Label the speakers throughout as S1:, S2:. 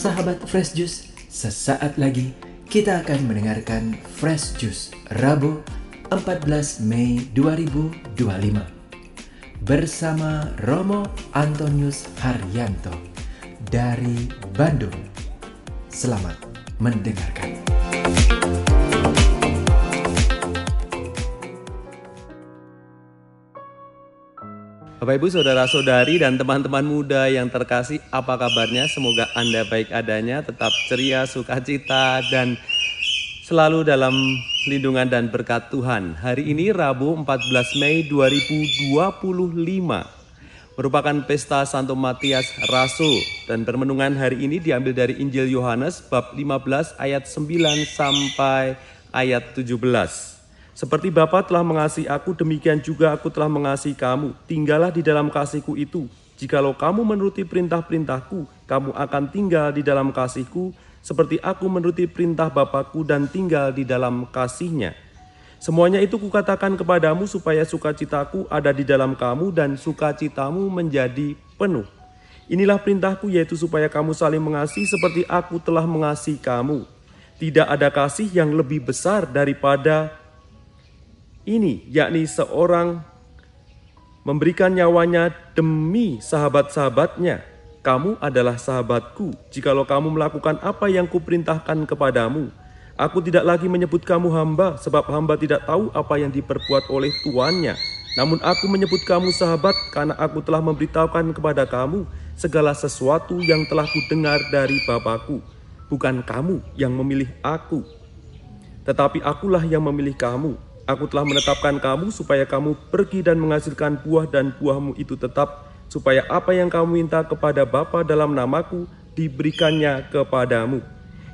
S1: Sahabat Fresh Juice, sesaat lagi kita akan mendengarkan Fresh Juice Rabu 14 Mei 2025 bersama Romo Antonius Haryanto dari Bandung. Selamat mendengarkan.
S2: Bapak Ibu, saudara-saudari dan teman-teman muda yang terkasih, apa kabarnya? Semoga Anda baik adanya, tetap ceria, sukacita, dan selalu dalam lindungan dan berkat Tuhan. Hari ini Rabu 14 Mei 2025 merupakan pesta Santo Matias Rasul, dan permenungan hari ini diambil dari Injil Yohanes bab 15 ayat 9 sampai ayat 17. Seperti Bapa telah mengasihi aku, demikian juga aku telah mengasihi kamu. Tinggallah di dalam kasihku itu. Jikalau kamu menuruti perintah-perintahku, kamu akan tinggal di dalam kasihku, seperti aku menuruti perintah Bapakku dan tinggal di dalam kasihnya. Semuanya itu kukatakan kepadamu supaya sukacitaku ada di dalam kamu dan sukacitamu menjadi penuh. Inilah perintahku, yaitu supaya kamu saling mengasihi seperti aku telah mengasihi kamu. Tidak ada kasih yang lebih besar daripada ini, yakni seorang memberikan nyawanya demi sahabat-sahabatnya. Kamu adalah sahabatku, jikalau kamu melakukan apa yang kuperintahkan kepadamu. Aku tidak lagi menyebut kamu hamba, sebab hamba tidak tahu apa yang diperbuat oleh tuannya. Namun aku menyebut kamu sahabat, karena aku telah memberitahukan kepada kamu segala sesuatu yang telah kudengar dari Bapakku. Bukan kamu yang memilih aku, tetapi akulah yang memilih kamu. Aku telah menetapkan kamu supaya kamu pergi dan menghasilkan buah, dan buahmu itu tetap, supaya apa yang kamu minta kepada Bapa dalam namaku diberikannya kepadamu.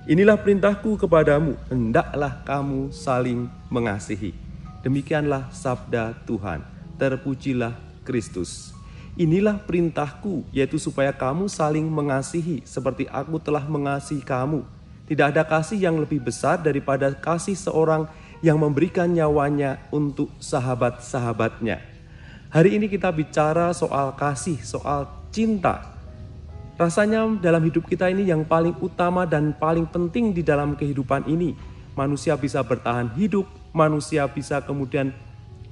S2: Inilah perintahku kepadamu, hendaklah kamu saling mengasihi. Demikianlah sabda Tuhan. Terpujilah Kristus. Inilah perintahku, yaitu supaya kamu saling mengasihi seperti aku telah mengasihi kamu. Tidak ada kasih yang lebih besar daripada kasih seorang yang memberikan nyawanya untuk sahabat-sahabatnya. Hari ini kita bicara soal kasih, soal cinta. Rasanya dalam hidup kita ini yang paling utama dan paling penting di dalam kehidupan ini. Manusia bisa bertahan hidup, manusia bisa kemudian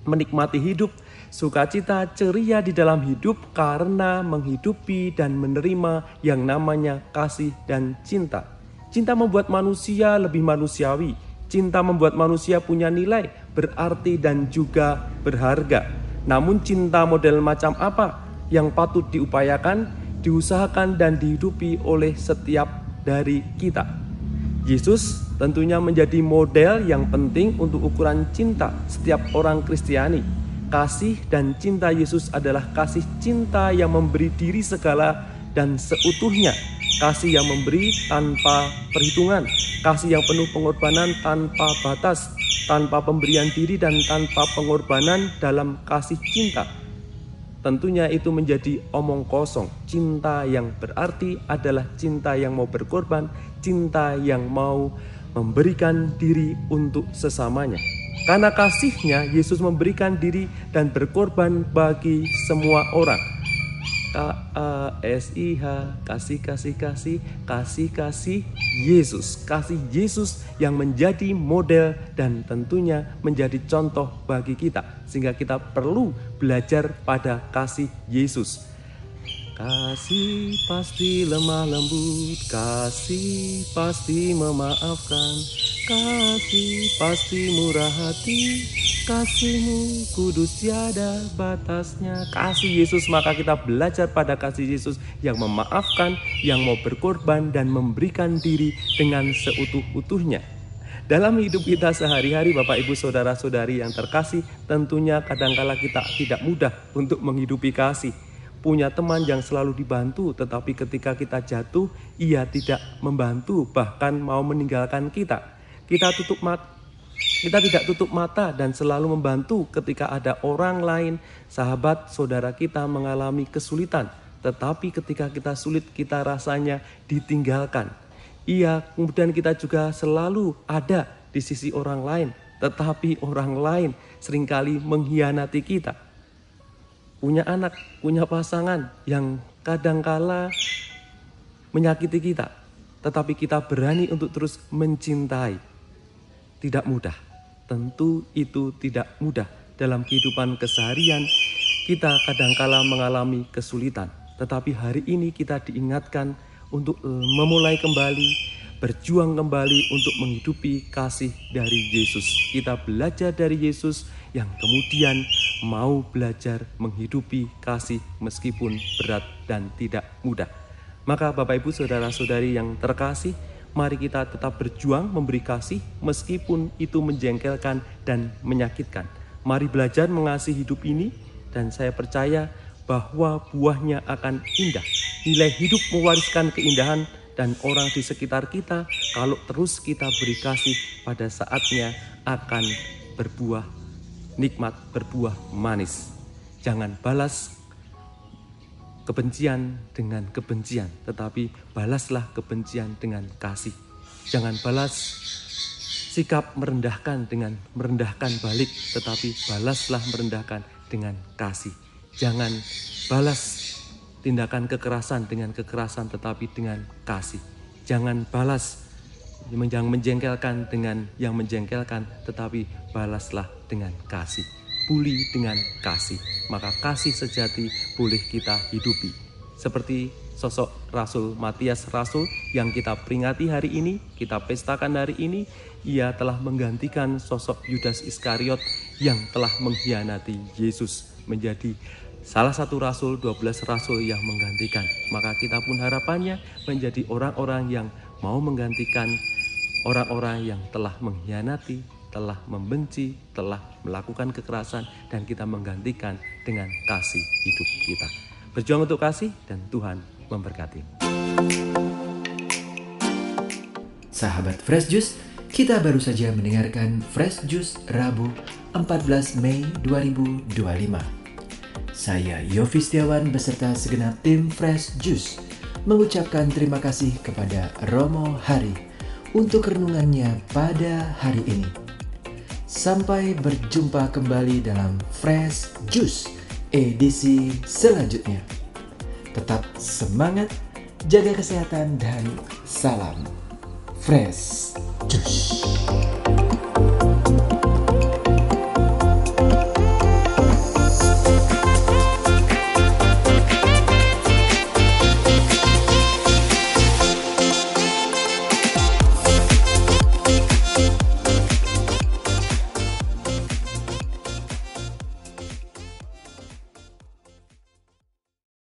S2: menikmati hidup, sukacita, ceria di dalam hidup karena menghidupi dan menerima yang namanya kasih dan cinta. Cinta membuat manusia lebih manusiawi. Cinta membuat manusia punya nilai, berarti dan juga berharga. Namun cinta model macam apa yang patut diupayakan, diusahakan dan dihidupi oleh setiap dari kita? Yesus tentunya menjadi model yang penting untuk ukuran cinta setiap orang Kristiani. Kasih dan cinta Yesus adalah kasih cinta yang memberi diri segala dan seutuhnya. Kasih yang memberi tanpa perhitungan, kasih yang penuh pengorbanan tanpa batas, tanpa pemberian diri dan tanpa pengorbanan dalam kasih cinta. Tentunya itu menjadi omong kosong. Cinta yang berarti adalah cinta yang mau berkorban, cinta yang mau memberikan diri untuk sesamanya. Karena kasihnya, Yesus memberikan diri dan berkorban bagi semua orang. KASIH, kasih Yesus. Kasih Yesus yang menjadi model dan tentunya menjadi contoh bagi kita. Sehingga kita perlu belajar pada kasih Yesus. Kasih pasti lemah lembut, kasih pasti memaafkan, kasih pasti murah hati, kasihmu kudus tiada batasnya. Kasih Yesus, maka kita belajar pada kasih Yesus yang memaafkan, yang mau berkorban dan memberikan diri dengan seutuh-utuhnya. Dalam hidup kita sehari-hari, Bapak Ibu saudara-saudari yang terkasih, tentunya kadangkala kita tidak mudah untuk menghidupi kasih. Punya teman yang selalu dibantu, tetapi ketika kita jatuh, ia tidak membantu, bahkan mau meninggalkan kita. Kita tidak tutup mata dan selalu membantu ketika ada orang lain, sahabat, saudara kita mengalami kesulitan. Tetapi ketika kita sulit, kita rasanya ditinggalkan. Kemudian kita juga selalu ada di sisi orang lain, tetapi orang lain seringkali mengkhianati kita. Punya anak, punya pasangan yang kadangkala menyakiti kita. tetapi kita berani untuk terus mencintai. Tidak mudah, tentu itu tidak mudah. Dalam kehidupan keseharian, kita kadangkala mengalami kesulitan. Tetapi hari ini kita diingatkan untuk memulai kembali, berjuang kembali untuk menghidupi kasih dari Yesus. Kita belajar dari Yesus yang kemudian mau belajar menghidupi kasih meskipun berat dan tidak mudah. Maka Bapak Ibu Saudara-saudari yang terkasih, mari kita tetap berjuang memberi kasih meskipun itu menjengkelkan dan menyakitkan. Mari belajar mengasihi hidup ini dan saya percaya bahwa buahnya akan indah. Nilai hidup mewariskan keindahan dan orang di sekitar kita kalau terus kita beri kasih pada saatnya akan berbuah nikmat, berbuah manis. Jangan balas kebencian dengan kebencian, tetapi balaslah kebencian dengan kasih. Jangan balas sikap merendahkan dengan merendahkan balik, tetapi balaslah merendahkan dengan kasih. Jangan balas tindakan kekerasan dengan kekerasan, tetapi dengan kasih. Jangan balas yang menjengkelkan dengan yang menjengkelkan, tetapi balaslah dengan kasih. Buli dengan kasih, maka kasih sejati boleh kita hidupi. Seperti sosok Rasul Matias Rasul yang kita peringati hari ini, kita pestakan hari ini, ia telah menggantikan sosok Yudas Iskariot yang telah mengkhianati Yesus menjadi salah satu rasul, 12 rasul yang menggantikan. Maka kita pun harapannya menjadi orang-orang yang mau menggantikan orang-orang yang telah mengkhianati, telah membenci, telah melakukan kekerasan, dan kita menggantikan dengan kasih hidup kita. Berjuang untuk kasih dan Tuhan memberkati.
S1: Sahabat Fresh Juice, kita baru saja mendengarkan Fresh Juice Rabu 14 Mei 2025. Saya Yofi Setiawan beserta segenap tim Fresh Juice mengucapkan terima kasih kepada Romo Hari untuk renungannya pada hari ini. Sampai berjumpa kembali dalam Fresh Juice edisi selanjutnya. Tetap semangat, jaga kesehatan, dan salam Fresh Juice.